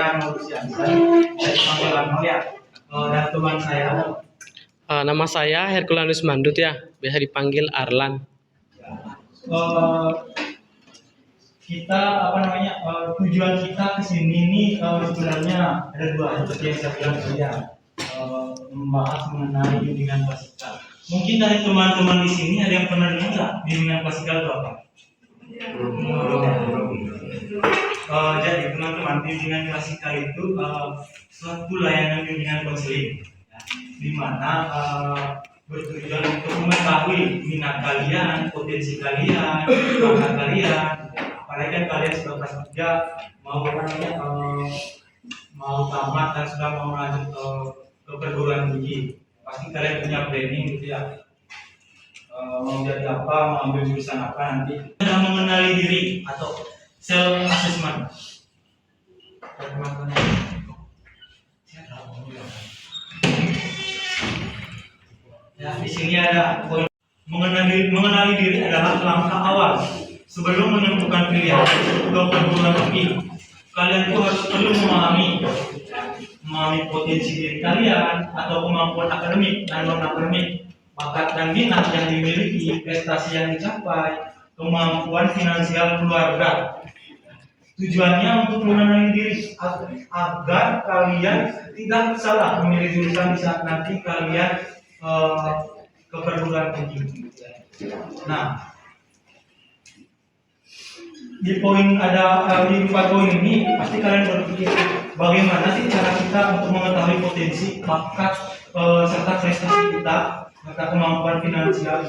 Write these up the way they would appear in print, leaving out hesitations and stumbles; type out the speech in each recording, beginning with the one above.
saya Maulus Yansan, saya dipanggil Arnold ya. Dan teman saya. Nama saya Herculanus Mandut ya, biasa dipanggil Arlan. Kita tujuan kita ke sini ini sebenarnya ada dua, seperti yang saya bilang tadi ya, membahas mengenai bimbingan klasikal. Mungkin dari teman-teman di sini ada yang pernah dengar nggak bimbingan klasikal itu apa? Jadi teman-teman, bimbingan klasikal itu suatu layanan bimbingan konseling, ya, di mana bertujuan untuk mengetahui minat kalian, potensi kalian, bakat kalian. Apalagi kan kalian sudah kelas 3 mau tamat dan sudah mau lanjut ke perguruan tinggi, pasti kalian punya planning gitu ya. Mau jadi apa, mau ambil jurusan apa nanti. Sudah mengenali diri atau self assessment. Ya, di sini ada poin mengenali diri adalah langkah awal sebelum menentukan pilihan ke perguruan tinggi. Kalian itu harus perlu memahami potensi diri kalian atau kemampuan akademik dan non akademik, bakat dan minat yang dimiliki, prestasi yang dicapai, kemampuan finansial keluarga. Tujuannya untuk mengenali diri agar kalian tidak salah memilih jurusan di saat nanti kalian ke perguruan tinggi. Nah, di di 4 poin ini pasti kalian berpikir bagaimana sih cara kita untuk mengetahui potensi, bakat, serta prestasi kita, serta kemampuan finansial.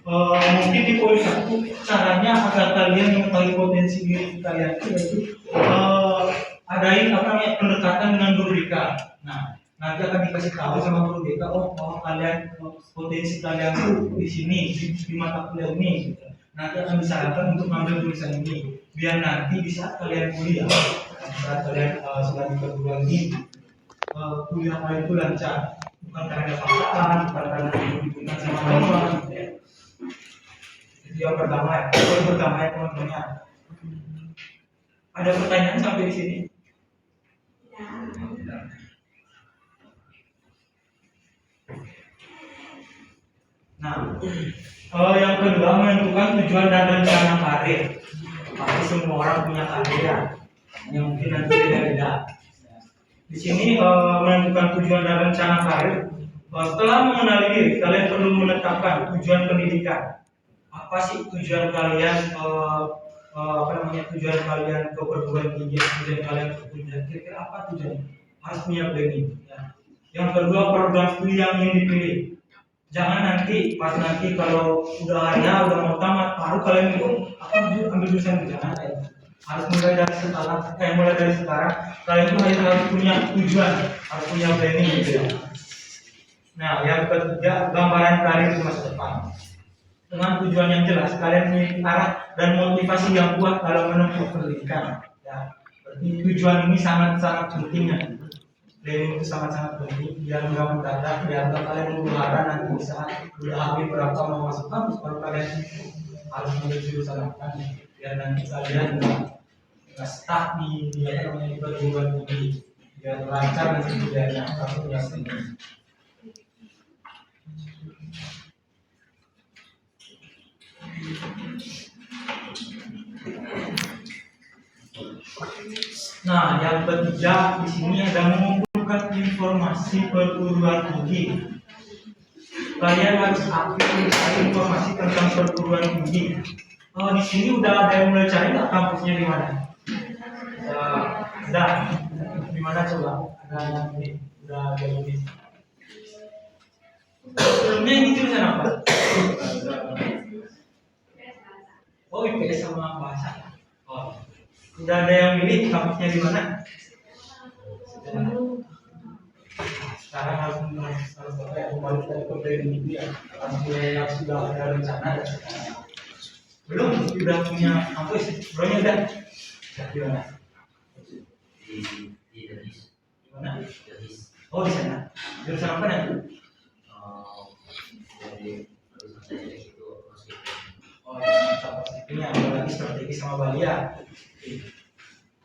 Mungkin di poin 1 caranya agar kalian mengetahui potensi diri kalian yaitu adain pendekatan dengan guru BK. Nah, nanti akan dikasih tahu sama guru BK, kalian potensi kalian di sini di mata kuliah ini. Nanti akan disarankan untuk mengambil jurusan ini biar nanti di saat kalian kuliah, saat kalian sudah di perguruan tinggi, kuliah kalian itu lancar, bukan karena paksaan, bukan karena dibutuhkan sama teman. Itu yang pertama ya. Yang pertama ya teman-teman. Ada pertanyaan sampai di sini? Nah, yang kedua menentukan tujuan dan rencana karir. Pasti semua orang punya karir ya, yang mungkin nanti beda-beda. Di sini menentukan tujuan dan rencana karir. Setelah mengenali diri, kalian perlu menetapkan tujuan pendidikan. Apa sih tujuan kalian? Tujuan kalian ke perguruan tinggi, tujuan kalian ke kuliah. Kira-kira apa tujuannya? Harus punya planning. Ya. Yang kedua, program studi yang ingin dipilih. Jangan nanti kalau udah mau tamat baru kalian ambil jurusan. Jangan ya. Harus mulai dari sekarang kalian itu harus punya tujuan, harus punya planning gitu ya. Nah, yang ketiga, gambaran karir di masa depan. Dengan tujuan yang jelas, kalian memiliki arah dan motivasi yang kuat dalam menempuh pendidikan. Ya, berarti tujuan ini sangat-sangat penting ya. Planning itu sangat-sangat penting biar nggak mendadak, biar kalian mengeluarga nanti saat udah habis berapa mau masuk kampus baru kalian harus memilih jurusan apa, biar nanti kalian nggak stuck di perguruan tinggi, biar lancar nanti kuliahnya atau kuliah sendiri. Nah, yang ketiga di sini ada mengumpulkan informasi perguruan tinggi. Kalian harus aktif mencari informasi tentang perguruan tinggi. Di sini udah ada yang mulai cari nggak kampusnya di mana? Udah. Di mana coba? Ada yang ini udah ada ini. Sebelumnya ini jurusan apa? Oh, IPS sama bahasa. Udah ada yang milih kampusnya di mana? Sekarang harus kembali dari planning itu ya. Yang sudah ada rencana dan belum sudah punya kampus, belum ada. Di mana? Di mana? Oh, di sana. Jurusan apa nanti? Oh, ya, ini ada lagi strategi sama Bali ya.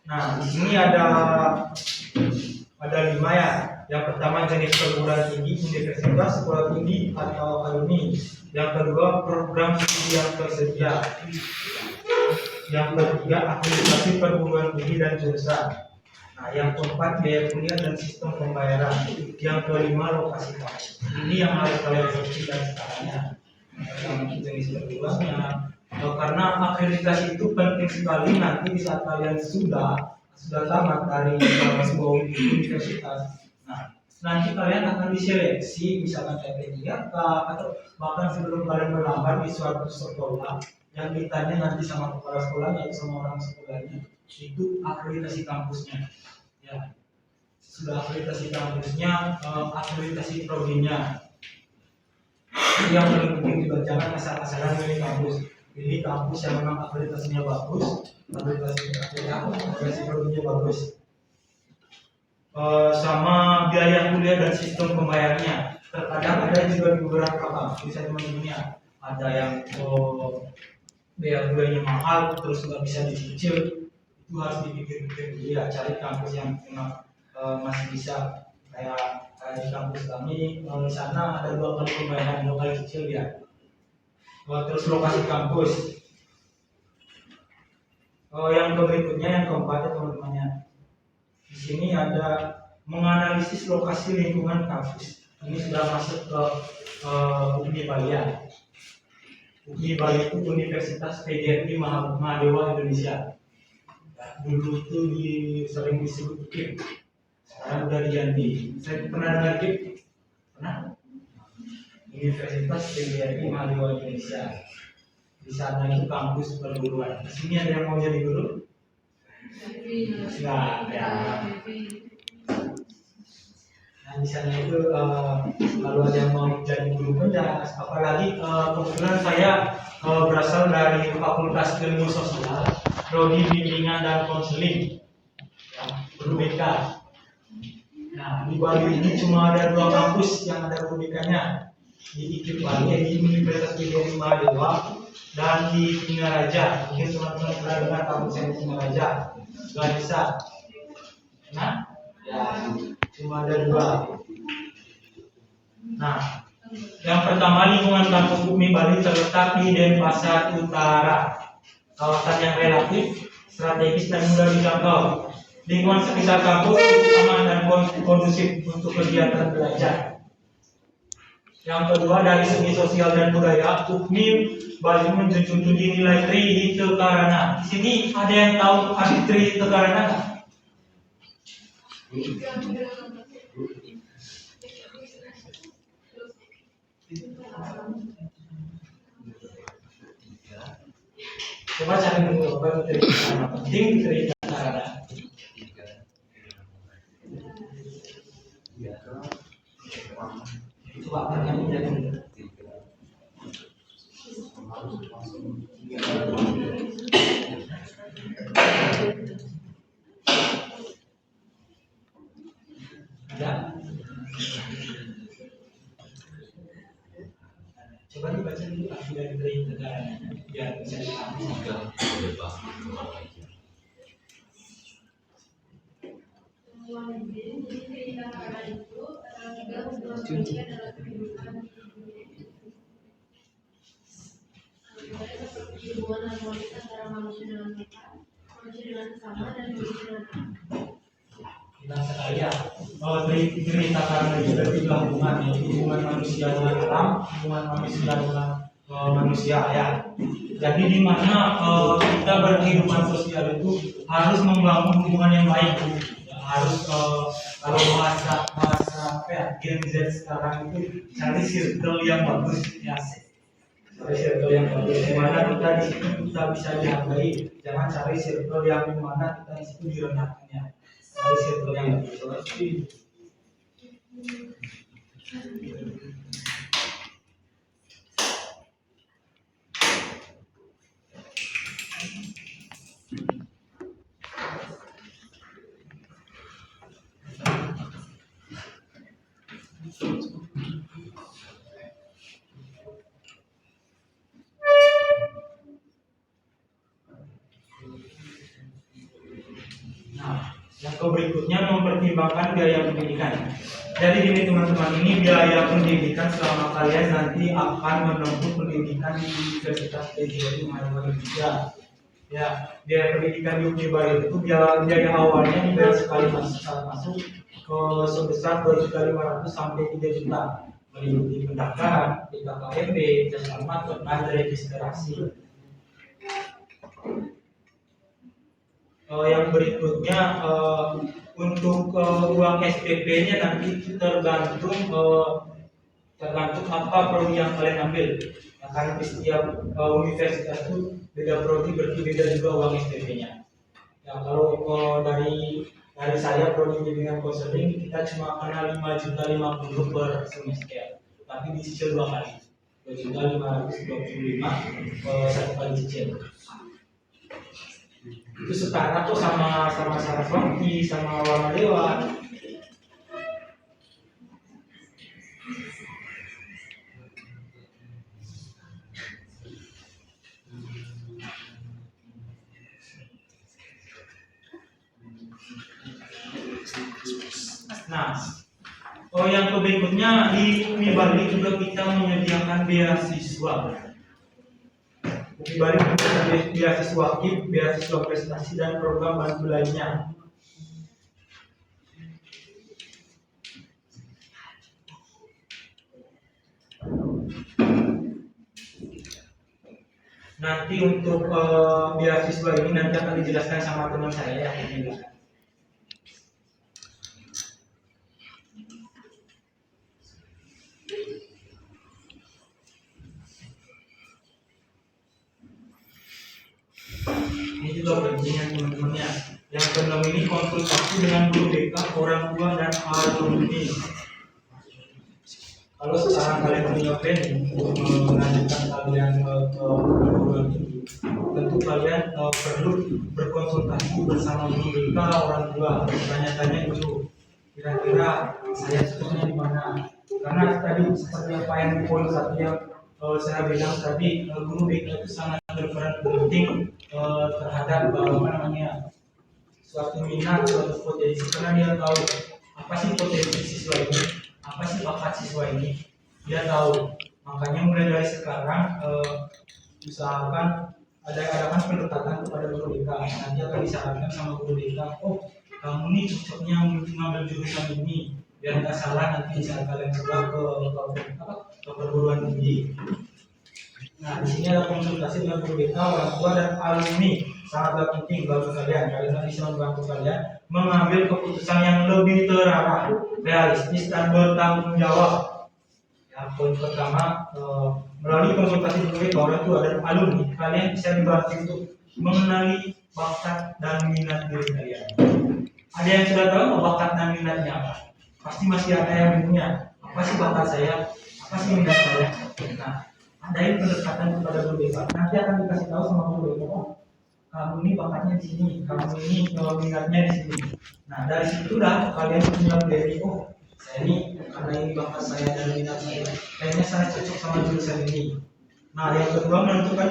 Nah, di sini ada 5 ya. Yang pertama jenis perguruan tinggi, universitas, sekolah tinggi atau akademi. Yang kedua program studi yang tersedia. Yang ketiga akreditasi perguruan tinggi dan jurusan. Nah, yang keempat biaya kuliah dan sistem pembayaran. Yang kelima lokasi kampus. Ini yang harus kalian perhatikan sekarangnya. Yang jenis perguruannya. Karena akreditasi itu penting sekali nanti di saat kalian sudah tamat dari sebuah universitas. Nah, nanti kalian akan diseleksi misalkan TP3K atau bahkan sebelum kalian melamar di suatu sekolah yang ditanya nanti sama kepala sekolahnya atau sama orang sekolahnya itu akreditasi kampusnya. Ya, sudah akreditasi kampusnya, akreditasi prodinya. Yang paling penting juga jangan asal-asalan milih kampus. Pilih kampus yang memang akreditasinya bagus, akreditasi prodinya bagus. Sama biaya kuliah dan sistem pembayarannya. Terkadang ada juga di beberapa kampus di dunia ada yang biaya kuliahnya mahal terus nggak bisa dicicil, itu harus dipikir-pikir dulu ya, cari kampus yang memang masih bisa kayak di kampus kami di sana ada 2 kali pembayaran, 2 kali cicil ya. Terus lokasi kampus. Yang berikutnya yang keempat ya teman-temannya. Di sini ada menganalisis lokasi lingkungan kampus. Ini sudah masuk ke UPI Bali ya. UPI Bali itu Universitas PGRI Mahadewa Indonesia. Ya, dulu itu sering disebut UPI. Sekarang udah diganti. Saya pernah dengar UPI? Pernah? Universitas PGRI Mahadewa Indonesia. Di sana itu kampus perguruan. Di sini ada yang mau jadi guru? Nggak ada. Nah, di sana itu kalau ada yang mau jadi guru pun ya, apalagi kebetulan saya berasal dari Fakultas Ilmu Sosial, prodi bimbingan dan konseling, ya, berbeda. Nah, di Bali ini cuma ada 2 kampus yang ada rubikannya, di IKIP Bali, di Universitas PGRI Mahadewa, dan di Singaraja. Mungkin teman-teman pernah dengar kampus yang di Singaraja, Ganesha. Nah, ya cuma ada 2. Nah, yang pertama lingkungan kampus UPI Bali terletak di Denpasar Utara, kawasan yang relatif strategis dan mudah dijangkau. Lingkungan sekitar kampus aman dan kondusif untuk kegiatan belajar. Yang kedua dari segi sosial dan budaya, UPI Bali menjunjung tinggi nilai Trihita Karana. Di sini ada yang tahu arti Trihita Karana nggak? Coba cari dulu apa itu Trihita Karana. Penting Trihita Karana. Coba pertanyaan jadi. Ya. Coba dibaca dulu arti dari Trihita Karana biar bisa dipahami. Hubungan harmonis antara manusia dengan Tuhan, manusia dengan sesama dan manusia dengan Tuhan. Nah sekali ya, cerita karena itu ada 3 hubungan, yaitu hubungan manusia dengan alam, hubungan manusia dengan manusia ya. Jadi di mana kita berkehidupan sosial itu harus membangun hubungan yang baik. Ya, harus kalau bahasa apa ya, Gen Z sekarang itu cari circle yang bagus ya. Cari circle yang bagus, di mana kita di situ kita bisa dihargai. Jangan cari circle yang di mana kita di situ direndahkannya. Cari circle yang bagus. Resiko berikutnya mempertimbangkan biaya pendidikan. Jadi gini teman-teman, ini biaya pendidikan selama kalian nanti akan menempuh pendidikan di Universitas PGRI Mahadum Indonesia. Ya, biaya pendidikan di UPI Baru itu biaya awalnya dibayar sekali masuk ke sebesar 2.500.000 sampai 3 juta, meliputi pendaftaran, BKKMB, jasa selamat, dan registrasi. Yang berikutnya untuk uang SPP-nya nanti tergantung apa prodi yang kalian ambil. Ya, karena di setiap universitas itu beda prodi, berarti beda juga uang SPP-nya. Ya, kalau dari saya prodi bimbingan konseling kita cuma kena 5.050.000 per semester, tapi dicicil 2 kali, 2.525.000 satu kali cicil. Itu setara tuh sama Saraswati, sama Warna Dewa. Nah, yang berikutnya di UPI Bali juga kita menyediakan beasiswa. UPI Bali menyediakan beasiswa KIP, beasiswa prestasi dan program bantu lainnya. Nanti untuk beasiswa ini nanti akan dijelaskan sama teman saya yang menjelaskan. Ini juga pentingnya teman-temannya. Yang keenam ini konsultasi dengan guru BK, orang tua dan alumni. Kalau sekarang kalian punya plan untuk melanjutkan kalian ke perguruan tinggi, tentu kalian perlu berkonsultasi bersama guru BK, orang tua, tanya-tanya dulu kira-kira saya cocoknya di mana. Karena tadi seperti apa yang di poin 1 yang saya bilang tadi, guru BK itu sangat berperan penting terhadap suatu minat, suatu potensi, karena dia tahu apa sih potensi siswa ini, apa sih bakat siswa ini, dia tahu. Makanya mulai dari sekarang usahakan adakan pendekatan kepada guru BK. Nanti akan disarankan sama guru BK, oh kamu nih cocoknya mengambil jurusan ini, biar nggak salah nanti saat kalian coba ke perguruan tinggi. Nah, di sini ada konsultasi dengan guru BK, orang tua dan alumni, sangatlah penting bagi kalian. Kalian bisa membantu kalian mengambil keputusan yang lebih terarah, realistis dan bertanggung jawab. Ya, poin pertama, melalui konsultasi guru BK, orang tua dan alumni, kalian bisa dibantu untuk mengenali bakat dan minat diri kalian. Ada yang sudah tahu bakat dan minatnya apa? Pasti masih ada yang punya. Apa sih bakat saya? Apa sih minat saya? Nah, ada yang pendekatan kepada guru BK. Nanti akan dikasih tahu sama guru BK, oh, kamu ini bakatnya di sini, kamu ini minatnya di sini. Nah, dari situ dah kalian punya dari, oh, saya ini karena ini bakat saya dan minat saya, kayaknya saya cocok sama jurusan ini. Nah, yang kedua menentukan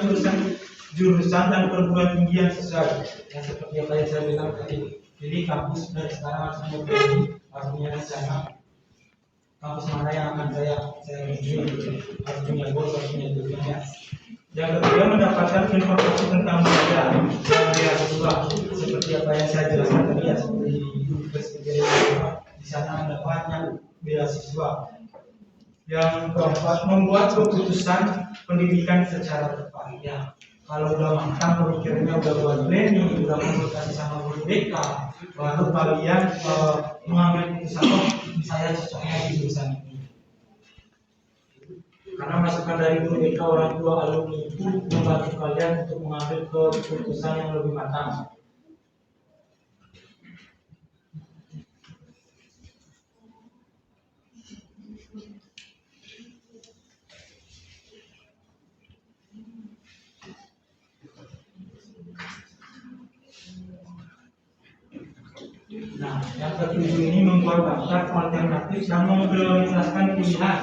jurusan dan perguruan tinggi yang sesuai. Yang seperti yang tadi saya bilang tadi. Jadi kampus dari sekarang harus punya rencana kampus mana yang akan saya tuju, harus punya goal, harus punya tujuan. Yang ketiga mendapatkan informasi tentang biaya beasiswa seperti apa yang saya jelaskan tadi ya, seperti di sana ada banyak beasiswa. Yang keempat membuat keputusan pendidikan secara tepat. Ya, kalau udah matang pemikirannya, udah buat planning, udah konsultasi sama guru BK, baru kalian mengambil keputusan, oh saya cocoknya di jurusan ini. Karena masukan dari guru BK, orang tua, alumni itu membantu kalian untuk mengambil keputusan yang lebih matang. Nah, yang ketujuh ini membuat daftar alternatif dan memprioritaskan pilihan.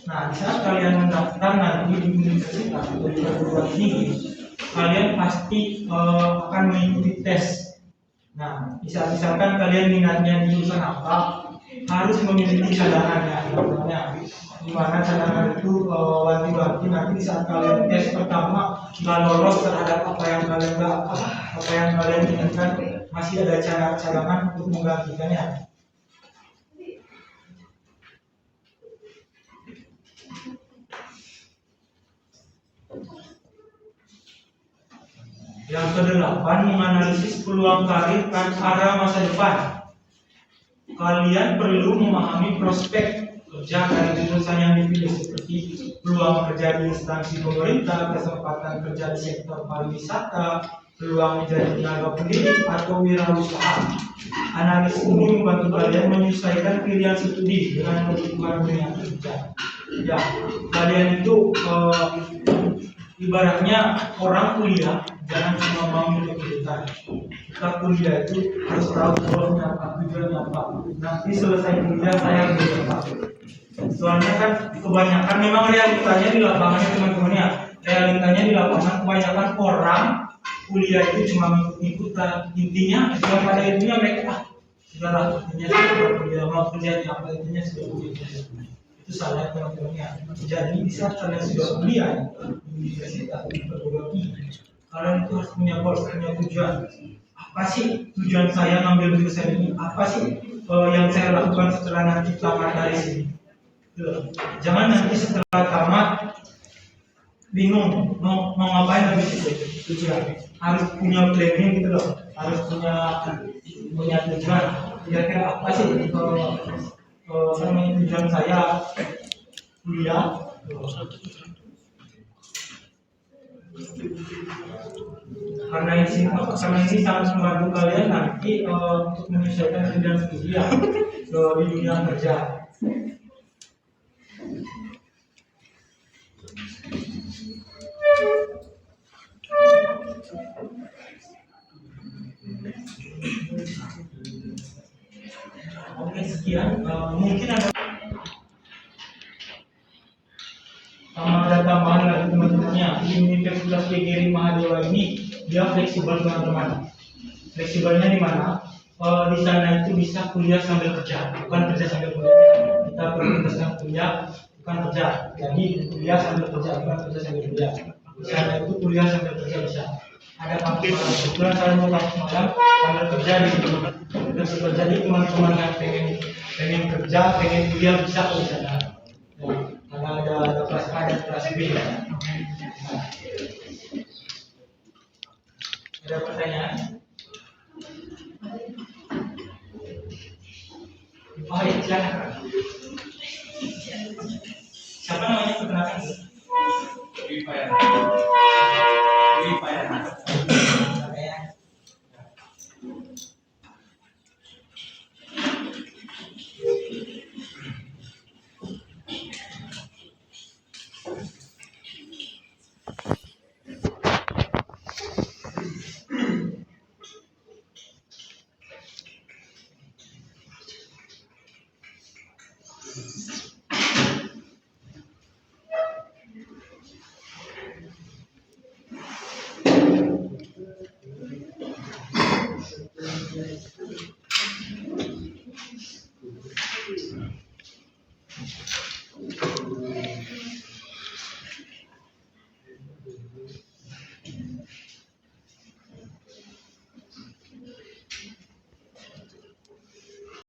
Nah, saat kalian mendaftar nanti di universitas atau di perguruan tinggi, kalian pasti akan mengikuti tes. Nah, misalkan kalian minatnya di jurusan apa, harus memiliki cadangannya. Contohnya, di mana cadangan itu wanti-wanti nanti di saat kalian tes pertama nggak lolos terhadap apa yang kalian nggak apa yang kalian inginkan, masih ada cadangan untuk menggantikannya. Yang kedelapan, menganalisis peluang karir dan arah masa depan. Kalian perlu memahami prospek kerja dari jurusan yang dipilih seperti peluang kerja di instansi pemerintah, kesempatan kerja di sektor pariwisata, peluang menjadi tenaga pendidik atau wirausaha. Analisis ini membantu kalian menyesuaikan pilihan studi dengan kebutuhan dunia kerja. Ya, kalian itu ibaratnya orang kuliah jangan cuma mau ikut-ikutan. Kita kuliah itu harus tahu goalnya apa, tujuannya apa. Nanti selesai kuliah saya bisa apa. Soalnya kan kebanyakan memang realitanya di lapangan teman-teman ya. Realitanya di lapangan kebanyakan orang kuliah itu cuma ikut-ikutan. Intinya cuma pada intinya mereka sudahlah, intinya sudah kuliah, mau kerja di apa intinya sudah kuliah. Itu salah teman-teman ya. Jadi di saat kalian sudah kuliah di universitas di perguruan tinggi, kalian itu harus punya goals, punya tujuan. Apa sih tujuan saya ngambil jurusan ini? Apa sih yang saya lakukan setelah nanti tamat dari sini? Jangan nanti setelah tamat bingung mau ngapain habis itu. Tujuan harus punya planning gitu loh, harus punya tujuan. Kira-kira apa sih tujuan saya kuliah? Karena ini sangat membantu kalian nanti untuk menyesuaikan pilihan studi ya di dunia kerja. Oke, sekian. Mungkin ada tambahan lagi teman-temannya. Di Universitas PGRI Mahadewa ini dia fleksibel teman-teman. Fleksibelnya di mana? Di sana itu bisa kuliah sambil kerja, bukan kerja sambil kuliah. Kita prioritaskan kuliah, bukan kerja. Jadi kuliah sambil kerja, bukan kerja sambil kuliah. Di sana itu kuliah sambil kerja bisa. Ada kampus kebetulan saya mau kampus malam sambil kerja di situ. Jadi teman-teman yang pengen kerja, pengen kuliah bisa di sana. Karena ada kelas A dan kelas B. Nah, ada pertanyaan? Oh ya, silakan. Siapa namanya perkenalkan? Dwi Payana. Dwi Payana.